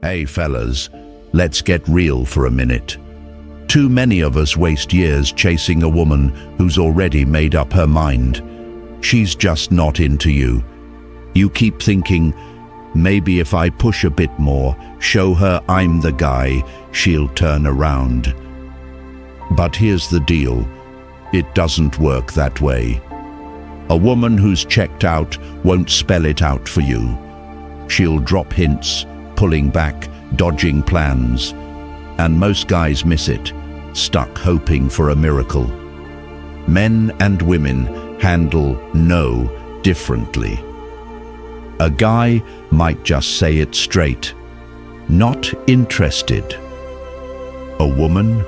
Hey fellas, let's get real for a minute. Too many of us waste years chasing a woman who's already made up her mind. She's just not into you. You keep thinking, maybe if I push a bit more, show her I'm the guy, she'll turn around. But here's the deal, it doesn't work that way. A woman who's checked out won't spell it out for you. She'll drop hints, pulling back, dodging plans. And most guys miss it, stuck hoping for a miracle. Men and women handle no differently. A guy might just say it straight, not interested. A woman,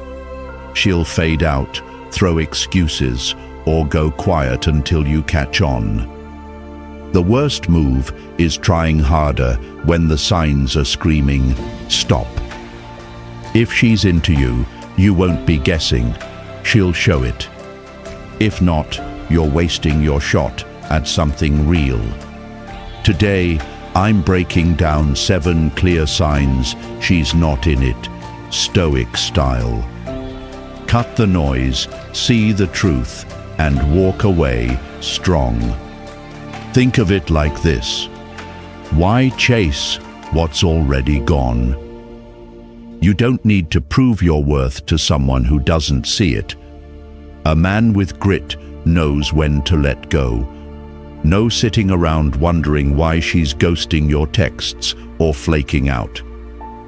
she'll fade out, throw excuses, or go quiet until you catch on. The worst move is trying harder when the signs are screaming, stop. If she's into you, you won't be guessing. She'll show it. If not, you're wasting your shot at something real. Today, I'm breaking down 7 clear signs she's not in it, Stoic style. Cut the noise, see the truth, and walk away strong. Think of it like this. Why chase what's already gone? You don't need to prove your worth to someone who doesn't see it. A man with grit knows when to let go. No sitting around wondering why she's ghosting your texts or flaking out.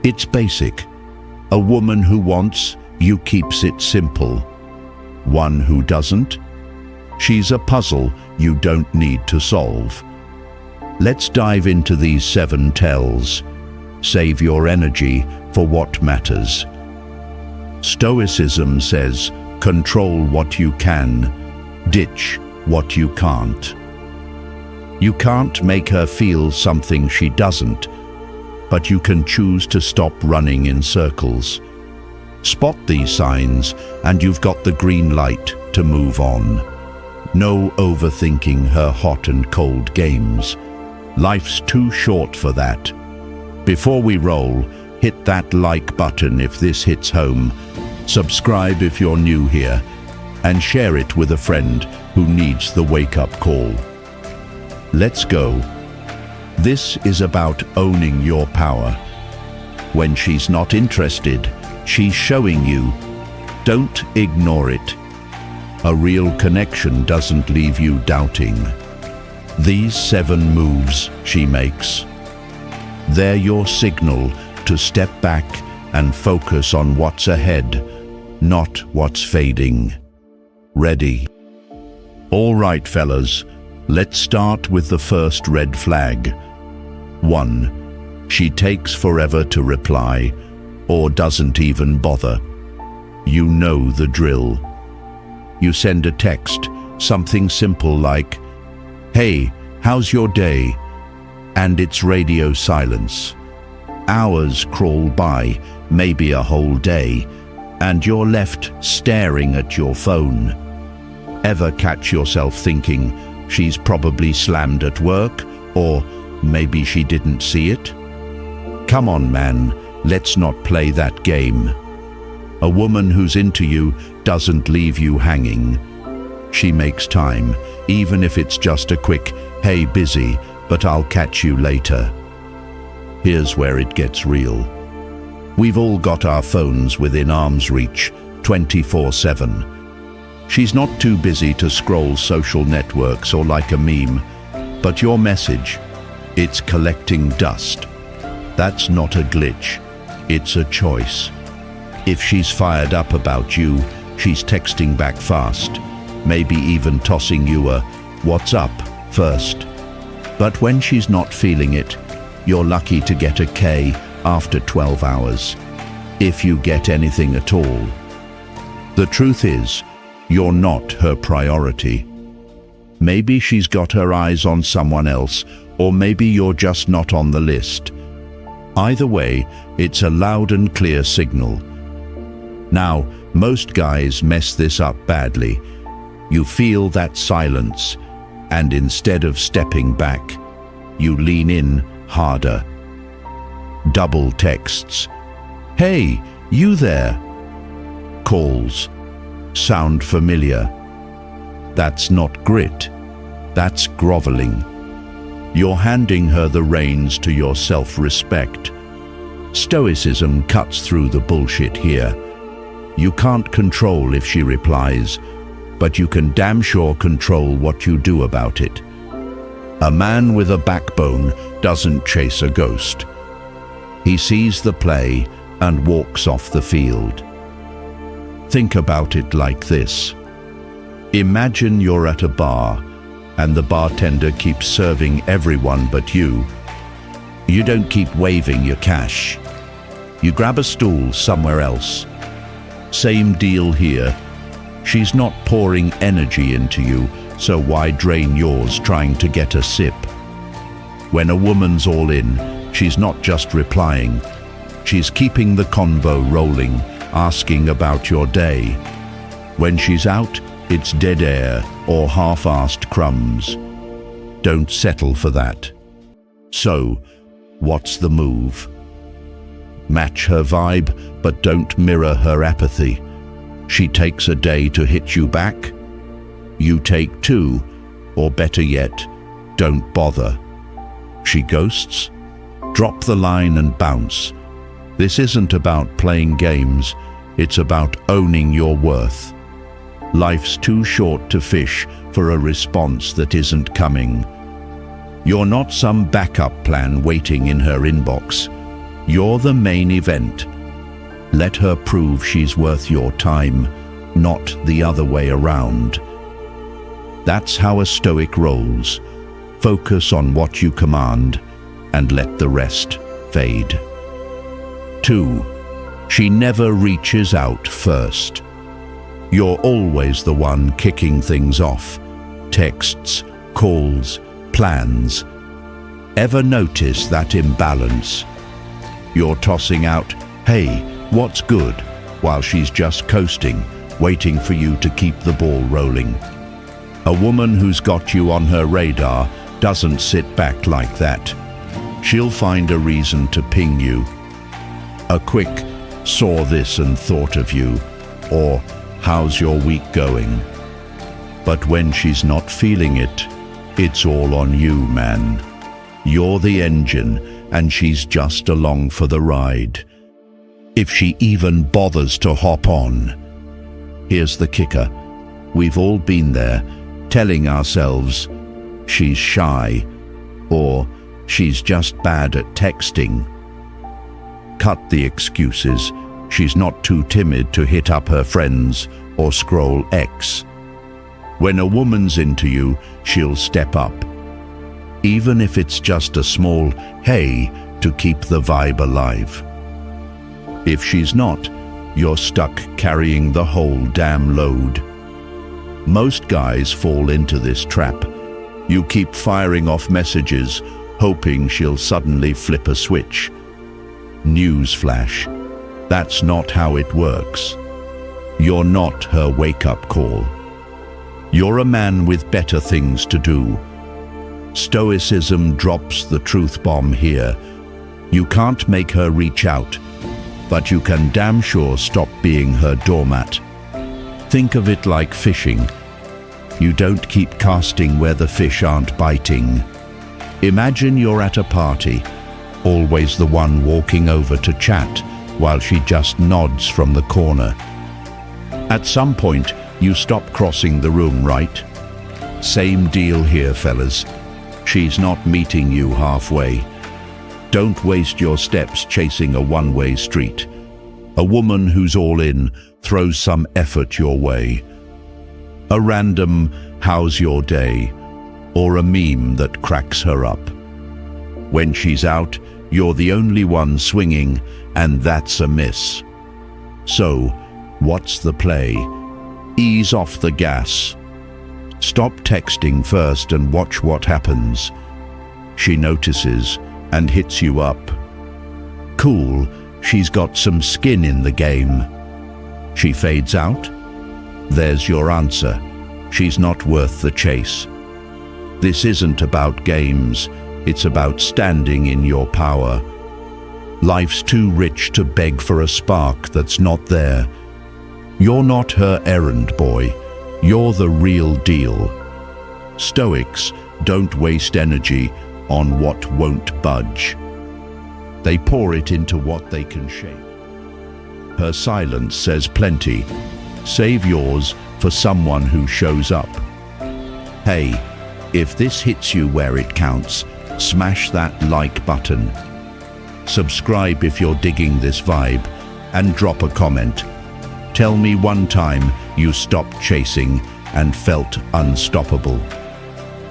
It's basic. A woman who wants you keeps it simple. One who doesn't? She's a puzzle you don't need to solve. Let's dive into these 7 tells. Save your energy for what matters. Stoicism says, control what you can, ditch what you can't. You can't make her feel something she doesn't, but you can choose to stop running in circles. Spot these signs and you've got the green light to move on. No overthinking her hot and cold games. Life's too short for that. Before we roll, hit that like button if this hits home, subscribe if you're new here, and share it with a friend who needs the wake-up call. Let's go. This is about owning your power. When she's not interested, she's showing you. Don't ignore it. A real connection doesn't leave you doubting. These 7 moves she makes, they're your signal to step back and focus on what's ahead, not what's fading. Ready? All right, fellas, let's start with the first red flag. 1. She takes forever to reply, or doesn't even bother. You know the drill. You send a text, something simple like, "Hey, how's your day?" And it's radio silence. Hours crawl by, maybe a whole day, and you're left staring at your phone. Ever catch yourself thinking, she's probably slammed at work, or maybe she didn't see it? Come on, man, let's not play that game. A woman who's into you doesn't leave you hanging. She makes time, even if it's just a quick, "Hey, busy, but I'll catch you later." Here's where it gets real. We've all got our phones within arm's reach, 24/7. She's not too busy to scroll social networks or like a meme, but your message, it's collecting dust. That's not a glitch, it's a choice. If she's fired up about you, she's texting back fast, maybe even tossing you a "what's up" first. But when she's not feeling it, you're lucky to get a K after 12 hours, if you get anything at all. The truth is, you're not her priority. Maybe she's got her eyes on someone else, or maybe you're just not on the list. Either way, it's a loud and clear signal. Now, most guys mess this up badly. You feel that silence, and instead of stepping back, you lean in harder. Double texts. Hey, you there? Calls. Sound familiar? That's not grit. That's groveling. You're handing her the reins to your self-respect. Stoicism cuts through the bullshit here. You can't control if she replies, but you can damn sure control what you do about it. A man with a backbone doesn't chase a ghost. He sees the play and walks off the field. Think about it like this. Imagine you're at a bar and the bartender keeps serving everyone but you. You don't keep waving your cash. You grab a stool somewhere else. Same deal here. She's not pouring energy into you, so why drain yours trying to get a sip? When a woman's all in, she's not just replying. She's keeping the convo rolling, asking about your day. When she's out, it's dead air or half-assed crumbs. Don't settle for that. So, what's the move? Match her vibe, but don't mirror her apathy. She takes a day to hit you back. You take two, or better yet, don't bother. She ghosts? Drop the line and bounce. This isn't about playing games, it's about owning your worth. Life's too short to fish for a response that isn't coming. You're not some backup plan waiting in her inbox. You're the main event. Let her prove she's worth your time, not the other way around. That's how a Stoic rolls. Focus on what you command and let the rest fade. 2. She never reaches out first. You're always the one kicking things off. Texts, calls, plans. Ever notice that imbalance? You're tossing out, "Hey, what's good?" while she's just coasting, waiting for you to keep the ball rolling. A woman who's got you on her radar doesn't sit back like that. She'll find a reason to ping you. A quick, "saw this and thought of you," or "how's your week going?" But when she's not feeling it, it's all on you, man. You're the engine, and she's just along for the ride. If she even bothers to hop on. Here's the kicker. We've all been there, telling ourselves, she's shy, or she's just bad at texting. Cut the excuses. She's not too timid to hit up her friends or scroll X. When a woman's into you, she'll step up. Even if it's just a small "hey" to keep the vibe alive. If she's not, you're stuck carrying the whole damn load. Most guys fall into this trap. You keep firing off messages, hoping she'll suddenly flip a switch. Newsflash. That's not how it works. You're not her wake-up call. You're a man with better things to do. Stoicism drops the truth bomb here. You can't make her reach out, but you can damn sure stop being her doormat. Think of it like fishing. You don't keep casting where the fish aren't biting. Imagine you're at a party, always the one walking over to chat while she just nods from the corner. At some point, you stop crossing the room, right? Same deal here, fellas. She's not meeting you halfway. Don't waste your steps chasing a one-way street. A woman who's all in throws some effort your way. A random "how's your day?" or a meme that cracks her up. When she's out, you're the only one swinging, and that's a miss. So, what's the play? Ease off the gas. Stop texting first and watch what happens. She notices and hits you up. Cool, she's got some skin in the game. She fades out? There's your answer. She's not worth the chase. This isn't about games, it's about standing in your power. Life's too rich to beg for a spark that's not there. You're not her errand boy, you're the real deal. Stoics don't waste energy on what won't budge. They pour it into what they can shape. Her silence says plenty. Save yours for someone who shows up. Hey, if this hits you where it counts, smash that like button. Subscribe if you're digging this vibe, and drop a comment. Tell me one time you stopped chasing and felt unstoppable.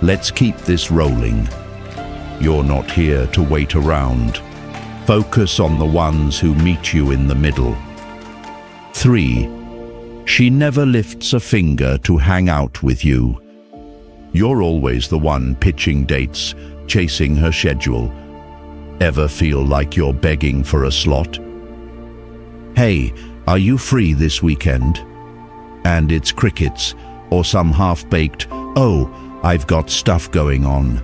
Let's keep this rolling. You're not here to wait around. Focus on the ones who meet you in the middle. 3. She never lifts a finger to hang out with you. You're always the one pitching dates, chasing her schedule. Ever feel like you're begging for a slot? Hey, are you free this weekend? And it's crickets, or some half-baked, oh, I've got stuff going on.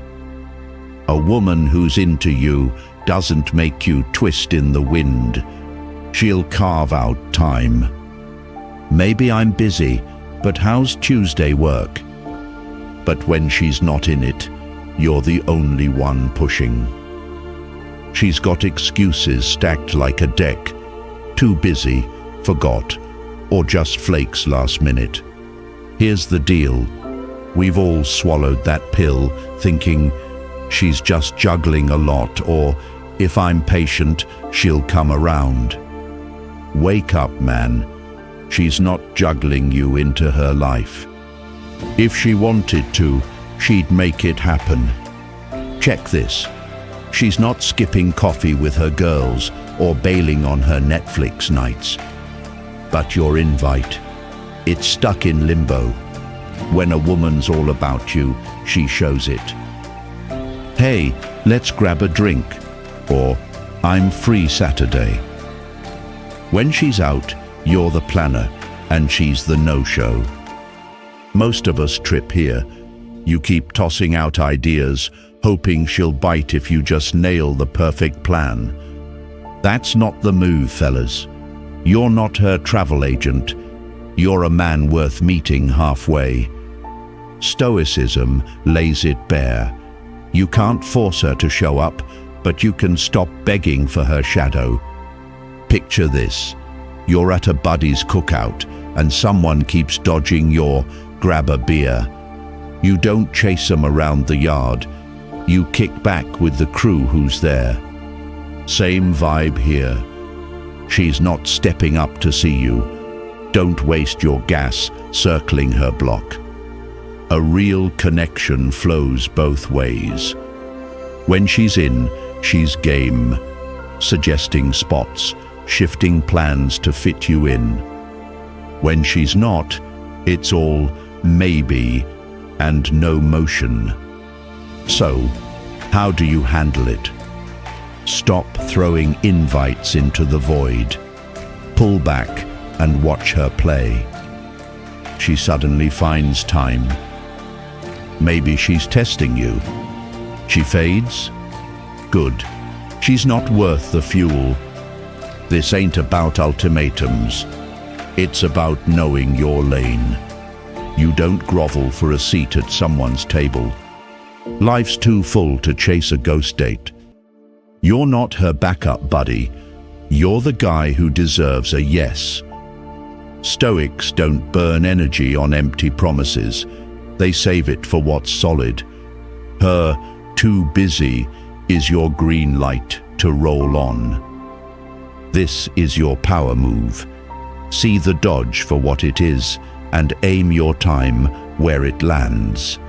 A woman who's into you doesn't make you twist in the wind. She'll carve out time. Maybe I'm busy, but how's Tuesday work? But when she's not in it, you're the only one pushing. She's got excuses stacked like a deck. Too busy, forgot, or just flakes last minute. Here's the deal. We've all swallowed that pill thinking she's just juggling a lot, or if I'm patient, she'll come around. Wake up, man. She's not juggling you into her life. If she wanted to, she'd make it happen. Check this. She's not skipping coffee with her girls or bailing on her Netflix nights. But your invite, it's stuck in limbo. When a woman's all about you, she shows it. Hey, let's grab a drink. Or, I'm free Saturday. When she's out, you're the planner, and she's the no-show. Most of us trip here. You keep tossing out ideas, hoping she'll bite if you just nail the perfect plan. That's not the move, fellas. You're not her travel agent. You're a man worth meeting halfway. Stoicism lays it bare. You can't force her to show up, but you can stop begging for her shadow. Picture this. You're at a buddy's cookout, and someone keeps dodging your grab a beer. You don't chase them around the yard. You kick back with the crew who's there. Same vibe here. She's not stepping up to see you. Don't waste your gas circling her block. A real connection flows both ways. When she's in, she's game, suggesting spots, shifting plans to fit you in. When she's not, it's all maybe and no motion. So, how do you handle it? Stop throwing invites into the void. Pull back and watch her play. She suddenly finds time. Maybe she's testing you. She fades? Good. She's not worth the fuel. This ain't about ultimatums. It's about knowing your lane. You don't grovel for a seat at someone's table. Life's too full to chase a ghost date. You're not her backup buddy. You're the guy who deserves a yes. Stoics don't burn energy on empty promises. They save it for what's solid. Her too busy is your green light to roll on. This is your power move. See the dodge for what it is and aim your time where it lands.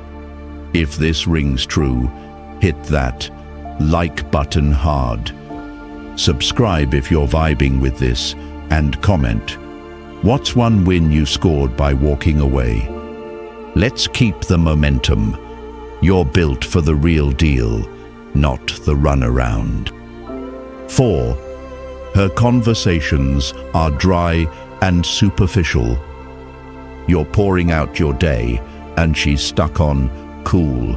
If this rings true, hit that like button hard. Subscribe if you're vibing with this, and comment. What's one win you scored by walking away? Let's keep the momentum. You're built for the real deal, not the runaround. 4. Her conversations are dry and superficial. You're pouring out your day, and she's stuck on cool.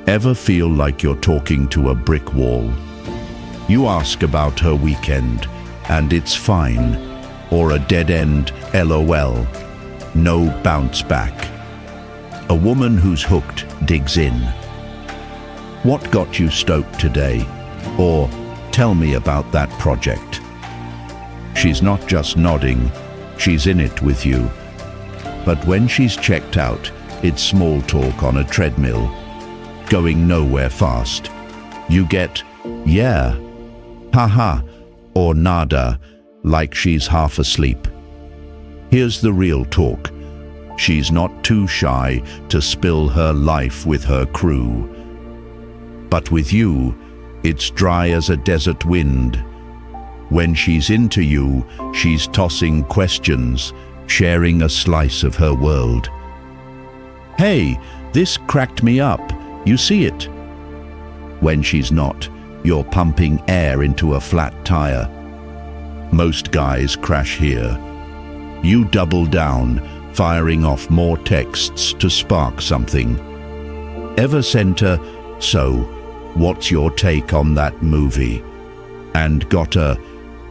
Ever feel like you're talking to a brick wall? You ask about her weekend, and it's fine, or a dead-end LOL. No bounce back. A woman who's hooked digs in. What got you stoked today? Or tell me about that project. She's not just nodding, she's in it with you. But when she's checked out, it's small talk on a treadmill, going nowhere fast. You get, yeah, haha, or nada, like she's half asleep. Here's the real talk. She's not too shy to spill her life with her crew. But with you, it's dry as a desert wind. When she's into you, she's tossing questions, sharing a slice of her world. Hey, this cracked me up. You see it? When she's not, you're pumping air into a flat tire. Most guys crash here. You double down, firing off more texts to spark something. Ever sent her, "So, what's your take on that movie?" And got a,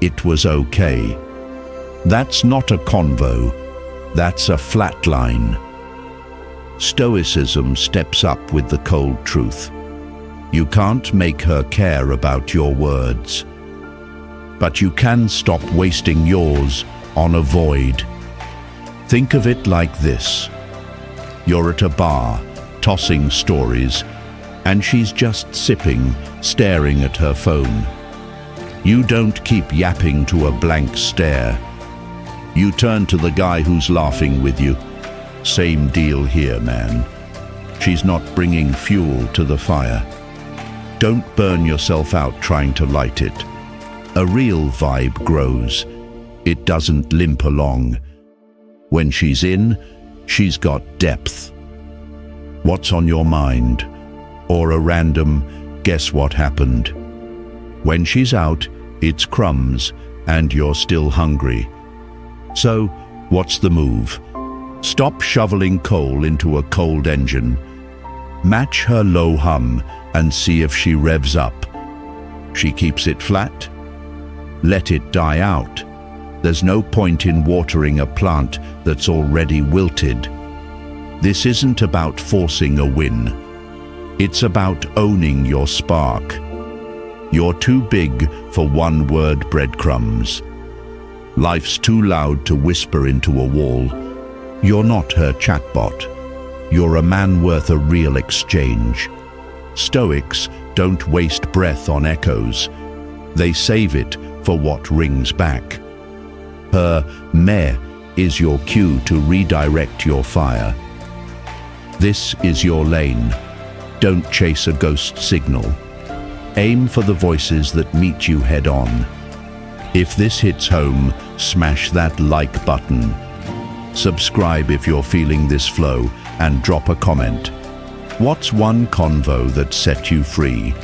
"It was okay." That's not a convo, that's a flatline. Stoicism steps up with the cold truth. You can't make her care about your words, but you can stop wasting yours on a void. Think of it like this. You're at a bar, tossing stories, and she's just sipping, staring at her phone. You don't keep yapping to a blank stare. You turn to the guy who's laughing with you. Same deal here, man. She's not bringing fuel to the fire. Don't burn yourself out trying to light it. A real vibe grows. It doesn't limp along. When she's in, she's got depth. What's on your mind? Or a random, guess what happened? When she's out, it's crumbs, and you're still hungry. So, what's the move? Stop shoveling coal into a cold engine. Match her low hum and see if she revs up. She keeps it flat? Let it die out. There's no point in watering a plant that's already wilted. This isn't about forcing a win. It's about owning your spark. You're too big for one-word breadcrumbs. Life's too loud to whisper into a wall. You're not her chatbot. You're a man worth a real exchange. Stoics don't waste breath on echoes. They save it for what rings back. Her meh is your cue to redirect your fire. This is your lane. Don't chase a ghost signal. Aim for the voices that meet you head on. If this hits home, smash that like button. Subscribe if you're feeling this flow, and drop a comment. What's one convo that set you free?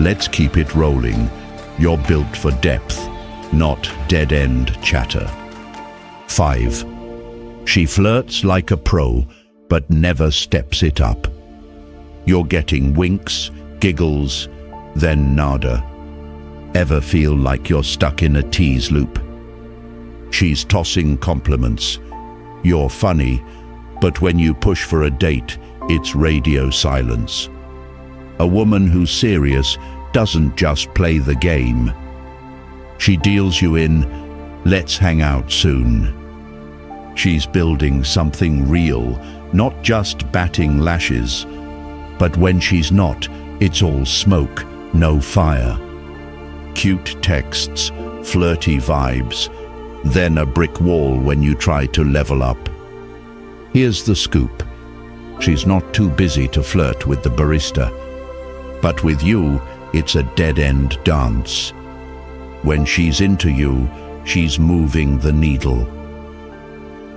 Let's keep it rolling. You're built for depth, not dead-end chatter. 5. She flirts like a pro, but never steps it up. You're getting winks, giggles, then nada. Ever feel like you're stuck in a tease loop? She's tossing compliments. You're funny, but when you push for a date, it's radio silence. A woman who's serious doesn't just play the game. She deals you in, let's hang out soon. She's building something real, not just batting lashes. But when she's not, it's all smoke, no fire. Cute texts, flirty vibes, then a brick wall when you try to level up. Here's the scoop. She's not too busy to flirt with the barista. But with you, it's a dead-end dance. When she's into you, she's moving the needle.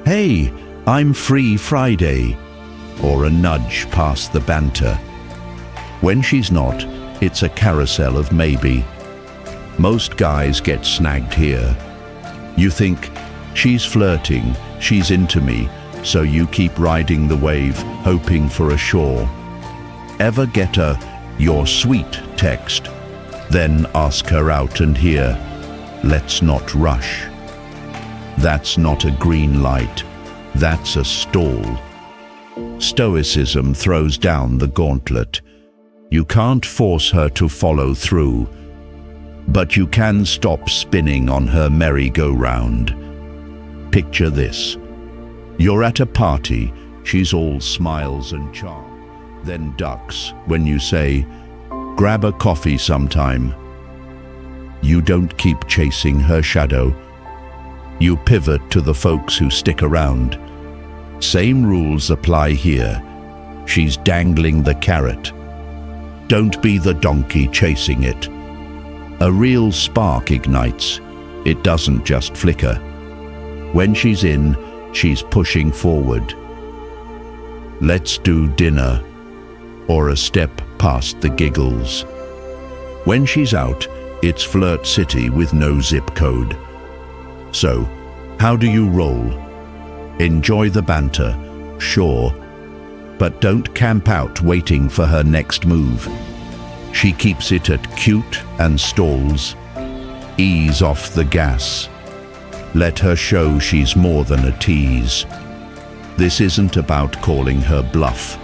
Hey, I'm free Friday. Or a nudge past the banter. When she's not, it's a carousel of maybe. Most guys get snagged here. You think, she's flirting, she's into me, so you keep riding the wave, hoping for a shore. Ever get a "you're sweet" text? Then ask her out and hear, "Let's not rush." That's not a green light, that's a stall. Stoicism throws down the gauntlet. You can't force her to follow through, but you can stop spinning on her merry-go-round. Picture this. You're at a party, she's all smiles and charm, then ducks when you say, "Grab a coffee sometime." You don't keep chasing her shadow. You pivot to the folks who stick around. Same rules apply here. She's dangling the carrot. Don't be the donkey chasing it. A real spark ignites. It doesn't just flicker. When she's in, she's pushing forward. Let's do dinner, or a step past the giggles. When she's out, it's Flirt City with no zip code. So, how do you roll? Enjoy the banter, sure, but don't camp out waiting for her next move. She keeps it at cute and stalls. Ease off the gas. Let her show she's more than a tease. This isn't about calling her bluff.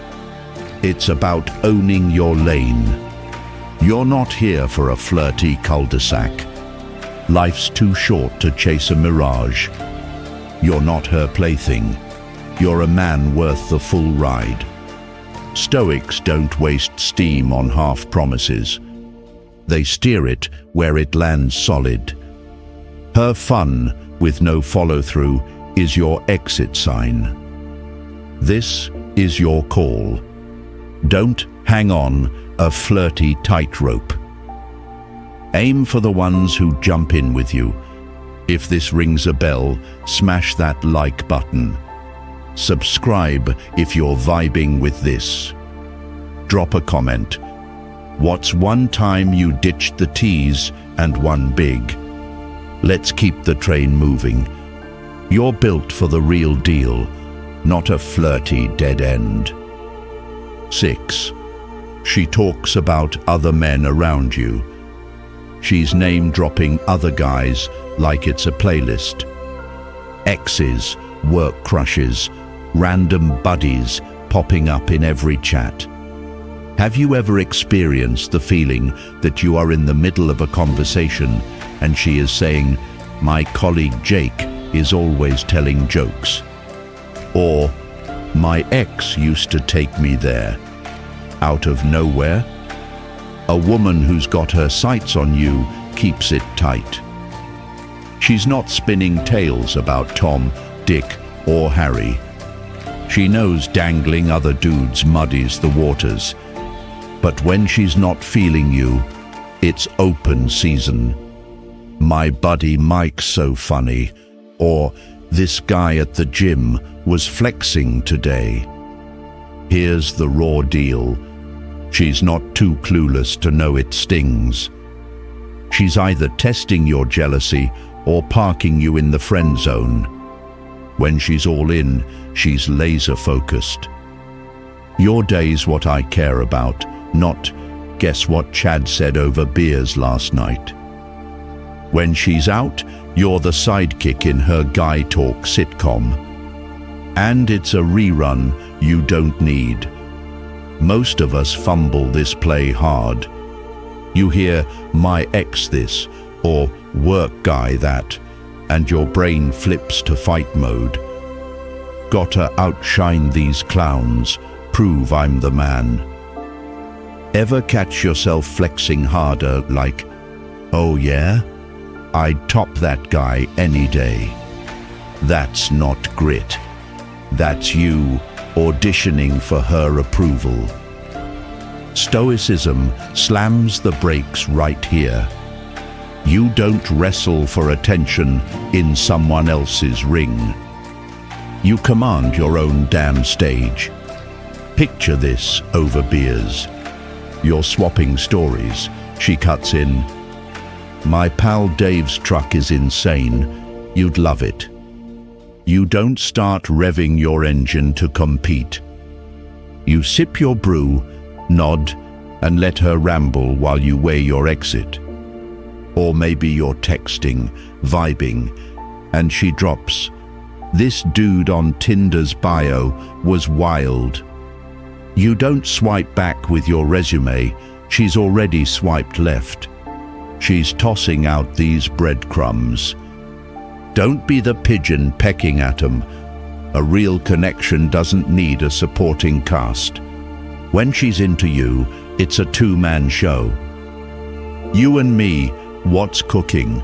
It's about owning your lane. You're not here for a flirty cul-de-sac. Life's too short to chase a mirage. You're not her plaything. You're a man worth the full ride. Stoics don't waste steam on half promises. They steer it where it lands solid. Her fun, with no follow-through, is your exit sign. This is your call. Don't hang on a flirty tightrope. Aim for the ones who jump in with you. If this rings a bell, smash that like button. Subscribe if you're vibing with this. Drop a comment. What's one time you ditched the tease and won big? Let's keep the train moving. You're built for the real deal, not a flirty dead end. 6. She talks about other men around you. She's name-dropping other guys like it's a playlist. Exes, work crushes, random buddies popping up in every chat. Have you ever experienced the feeling that you are in the middle of a conversation and she is saying, "My colleague Jake is always telling jokes," or "My ex used to take me there," out of nowhere? A woman who's got her sights on you keeps it tight. She's not spinning tales about Tom, Dick, or Harry. She knows dangling other dudes muddies the waters. But when she's not feeling you, it's open season. "My buddy Mike's so funny," or "This guy at the gym was flexing today." Here's the raw deal. She's not too clueless to know it stings. She's either testing your jealousy or parking you in the friend zone. When she's all in, she's laser-focused. Your day's what I care about, not guess what Chad said over beers last night. When she's out, you're the sidekick in her guy talk sitcom. And it's a rerun you don't need. Most of us fumble this play hard. You hear "my ex this" or "work guy that," and your brain flips to fight mode. Gotta outshine these clowns, prove I'm the man. Ever catch yourself flexing harder like, "Oh yeah? I'd top that guy any day"? That's not grit. That's you auditioning for her approval. Stoicism slams the brakes right here. You don't wrestle for attention in someone else's ring. You command your own damn stage. Picture this over beers. You're swapping stories. She cuts in, "My pal Dave's truck is insane. You'd love it." You don't start revving your engine to compete. You sip your brew, nod, and let her ramble while you weigh your exit. Or maybe you're texting, vibing, and she drops, "This dude on Tinder's bio was wild." You don't swipe back with your resume, she's already swiped left. She's tossing out these breadcrumbs. Don't be the pigeon pecking at them. A real connection doesn't need a supporting cast. When she's into you, it's a two-man show. You and me, what's cooking?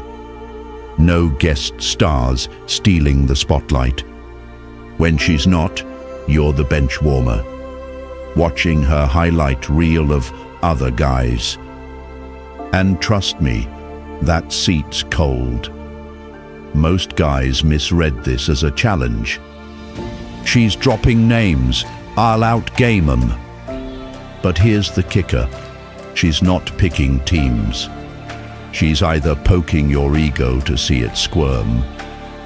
No guest stars stealing the spotlight. When she's not, you're the bench warmer, watching her highlight reel of other guys. And trust me, that seat's cold. Most guys misread this as a challenge. She's dropping names, I'll outgame 'em. But here's the kicker, she's not picking teams. She's either poking your ego to see it squirm,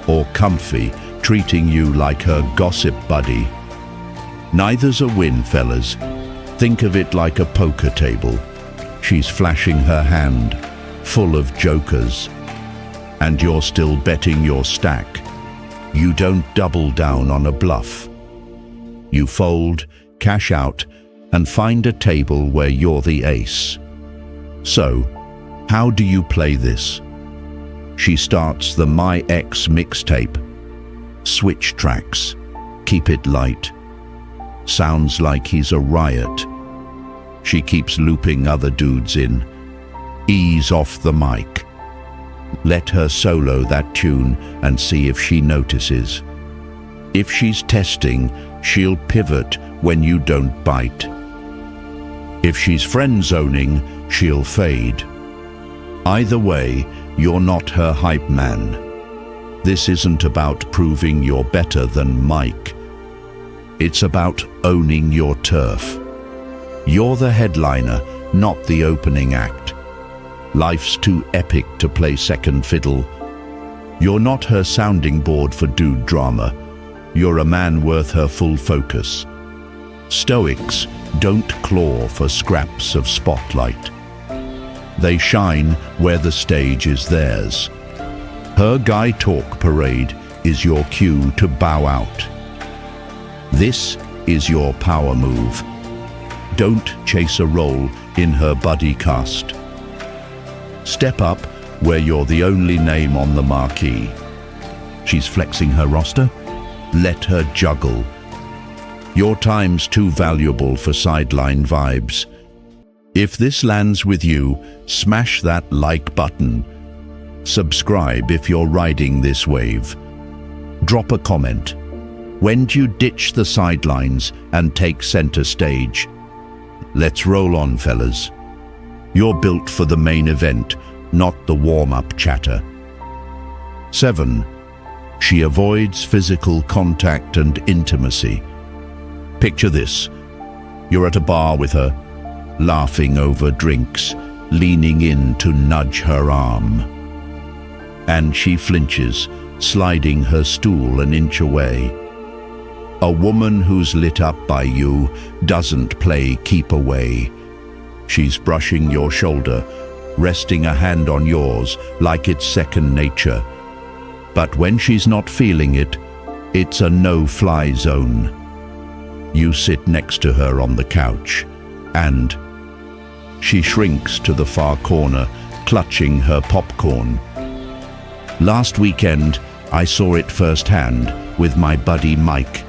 or comfy, treating you like her gossip buddy. Neither's a win, fellas. Think of it like a poker table. She's flashing her hand, full of jokers, and you're still betting your stack. You don't double down on a bluff. You fold, cash out, and find a table where you're the ace. So, how do you play this? She starts the My Ex mixtape. Switch tracks. Keep it light. Sounds like he's a riot. She keeps looping other dudes in. Ease off the mic. Let her solo that tune and see if she notices. If she's testing, she'll pivot when you don't bite. If she's friend-zoning, she'll fade. Either way, you're not her hype man. This isn't about proving you're better than Mike. It's about owning your turf. You're the headliner, not the opening act. Life's too epic to play second fiddle. You're not her sounding board for dude drama. You're a man worth her full focus. Stoics don't claw for scraps of spotlight. They shine where the stage is theirs. Her guy talk parade is your cue to bow out. This is your power move. Don't chase a role in her buddy cast. Step up where you're the only name on the marquee. She's flexing her roster? Let her juggle. Your time's too valuable for sideline vibes. If this lands with you, smash that like button. Subscribe if you're riding this wave. Drop a comment. When do you ditch the sidelines and take center stage? Let's roll on, fellas. You're built for the main event, not the warm-up chatter. 7. She avoids physical contact and intimacy. Picture this. You're at a bar with her, laughing over drinks, leaning in to nudge her arm. And she flinches, sliding her stool an inch away. A woman who's lit up by you doesn't play keep away. She's brushing your shoulder, resting a hand on yours like it's second nature. But when she's not feeling it, it's a no-fly zone. You sit next to her on the couch, and she shrinks to the far corner, clutching her popcorn. Last weekend, I saw it firsthand with my buddy Mike.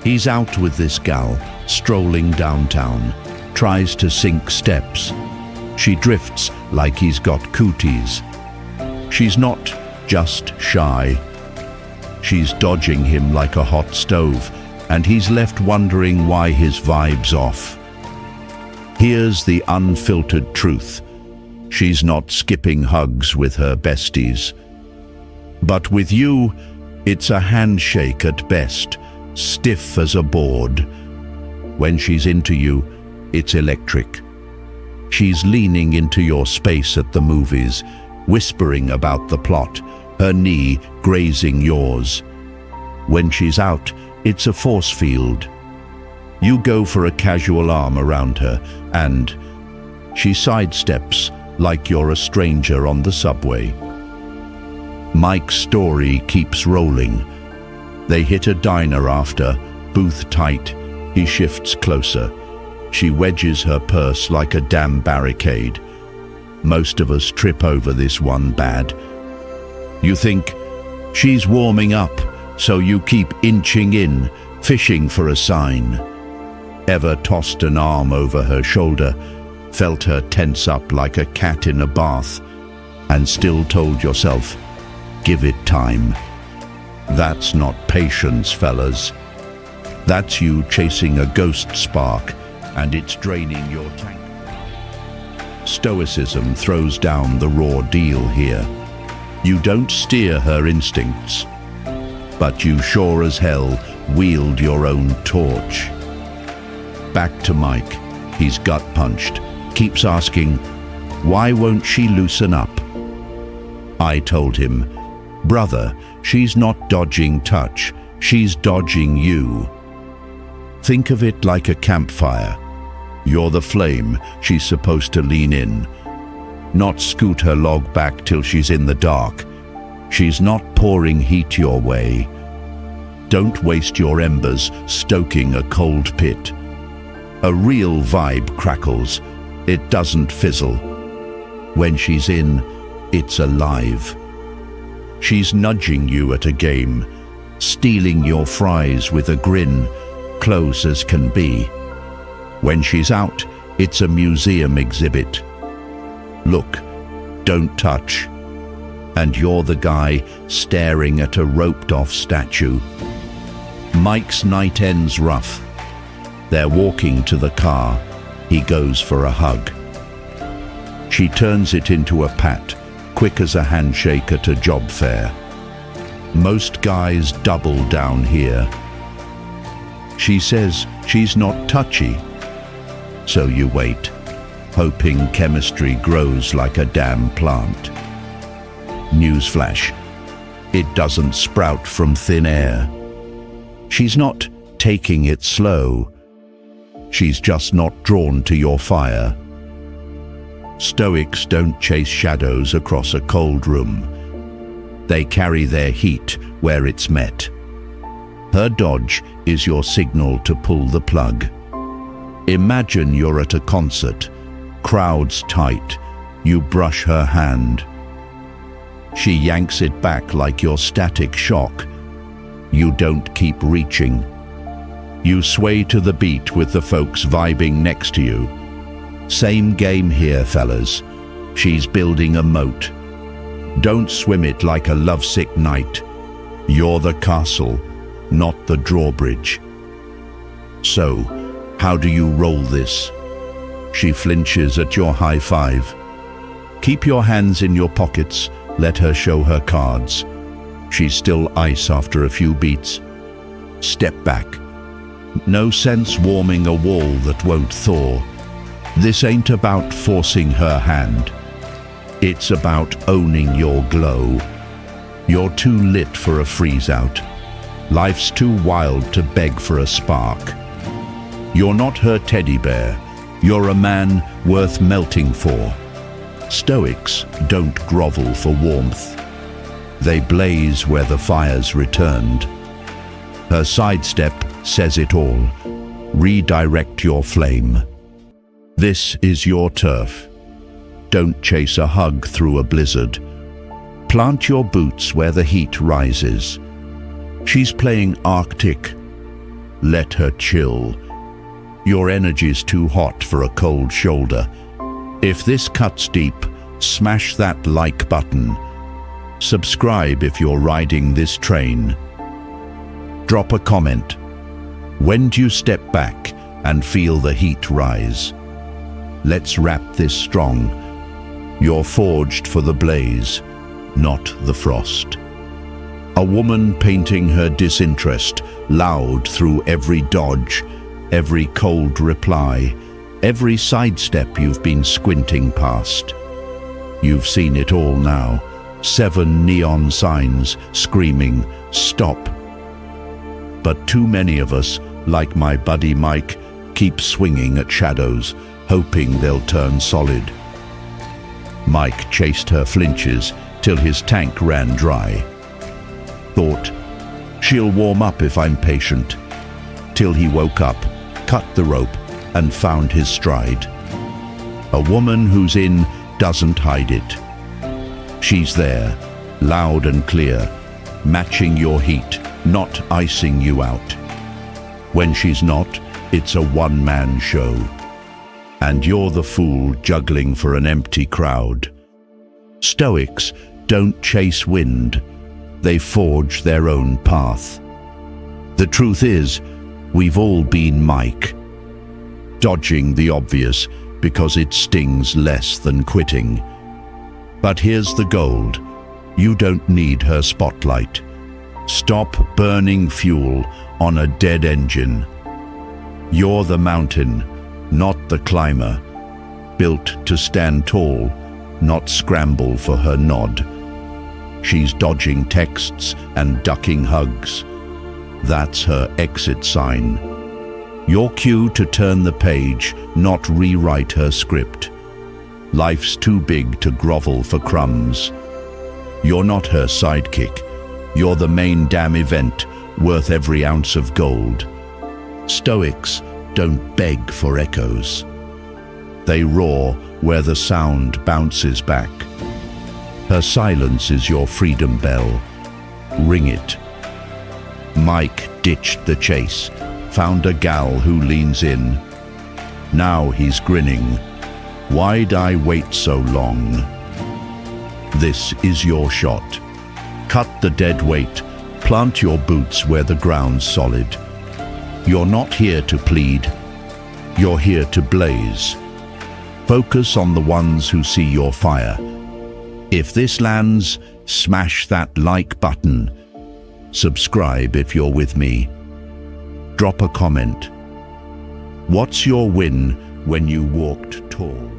He's out with this gal, strolling downtown, tries to sync steps. She drifts like he's got cooties. She's not just shy. She's dodging him like a hot stove, and he's left wondering why his vibe's off. Here's the unfiltered truth. She's not skipping hugs with her besties. But with you, it's a handshake at best, stiff as a board. When she's into you, it's electric. She's leaning into your space at the movies, whispering about the plot, her knee grazing yours. When she's out, it's a force field. You go for a casual arm around her, and She sidesteps like you're a stranger on the subway. Mike's story keeps rolling. They hit a diner after, booth tight. He shifts closer. She wedges her purse like a damn barricade. Most of us trip over this one bad. You think she's warming up, so you keep inching in, fishing for a sign. Ever tossed an arm over her shoulder, felt her tense up like a cat in a bath, and still told yourself, give it time. That's not patience, fellas. That's you chasing a ghost spark, and it's draining your tank. Stoicism throws down the raw deal here. You don't steer her instincts, but you sure as hell wield your own torch. Back to Mike. He's gut-punched, keeps asking, why won't she loosen up? I told him, brother, she's not dodging touch, she's dodging you. Think of it like a campfire. You're the flame she's supposed to lean in, not scoot her log back till she's in the dark. She's not pouring heat your way. Don't waste your embers stoking a cold pit. A real vibe crackles, it doesn't fizzle. When she's in, it's alive. She's nudging you at a game, stealing your fries with a grin, close as can be. When she's out, it's a museum exhibit. Look, don't touch. And you're the guy staring at a roped-off statue. Mike's night ends rough. They're walking to the car. He goes for a hug. She turns it into a pat, quick as a handshake at a job fair. Most guys double down here. She says she's not touchy. So you wait, hoping chemistry grows like a damn plant. Newsflash, it doesn't sprout from thin air. She's not taking it slow. She's just not drawn to your fire. Stoics don't chase shadows across a cold room. They carry their heat where it's met. Her dodge is your signal to pull the plug. Imagine you're at a concert, crowds tight, you brush her hand. She yanks it back like your static shock. You don't keep reaching. You sway to the beat with the folks vibing next to you. Same game here, fellas. She's building a moat. Don't swim it like a lovesick knight. You're the castle, not the drawbridge. So, how do you roll this? She flinches at your high five. Keep your hands in your pockets, let her show her cards. She's still ice after a few beats. Step back. No sense warming a wall that won't thaw. This ain't about forcing her hand. It's about owning your glow. You're too lit for a freeze-out. Life's too wild to beg for a spark. You're not her teddy bear. You're a man worth melting for. Stoics don't grovel for warmth. They blaze where the fire's returned. Her sidestep says it all. Redirect your flame. This is your turf. Don't chase a hug through a blizzard. Plant your boots where the heat rises. She's playing Arctic. Let her chill. Your energy's too hot for a cold shoulder. If this cuts deep, smash that like button. Subscribe if you're riding this train. Drop a comment. When do you step back and feel the heat rise? Let's wrap this strong. You're forged for the blaze, not the frost. A woman painting her disinterest loud through every dodge, every cold reply, every sidestep you've been squinting past. You've seen it all now. 7 neon signs screaming, stop. But too many of us, like my buddy Mike, keep swinging at shadows, hoping they'll turn solid. Mike chased her flinches till his tank ran dry. Thought, she'll warm up if I'm patient. Till he woke up, cut the rope, and found his stride. A woman who's in doesn't hide it. She's there, loud and clear, matching your heat, not icing you out. When she's not, it's a one-man show. And you're the fool juggling for an empty crowd. Stoics don't chase wind. They forge their own path. The truth is, we've all been Mike. Dodging the obvious because it stings less than quitting. But here's the gold. You don't need her spotlight. Stop burning fuel on a dead engine. You're the mountain, not the climber, built to stand tall, not scramble for her nod. She's dodging texts and ducking hugs. That's her exit sign. Your cue to turn the page, not rewrite her script. Life's too big to grovel for crumbs. You're not her sidekick. You're the main damn event, worth every ounce of gold. Stoics don't beg for echoes. They roar where the sound bounces back. Her silence is your freedom bell. Ring it. Mike ditched the chase, found a gal who leans in. Now he's grinning. Why'd I wait so long? This is your shot. Cut the dead weight. Plant your boots where the ground's solid. You're not here to plead. You're here to blaze. Focus on the ones who see your fire. If this lands, smash that like button. Subscribe if you're with me. Drop a comment. What's your win when you walked tall?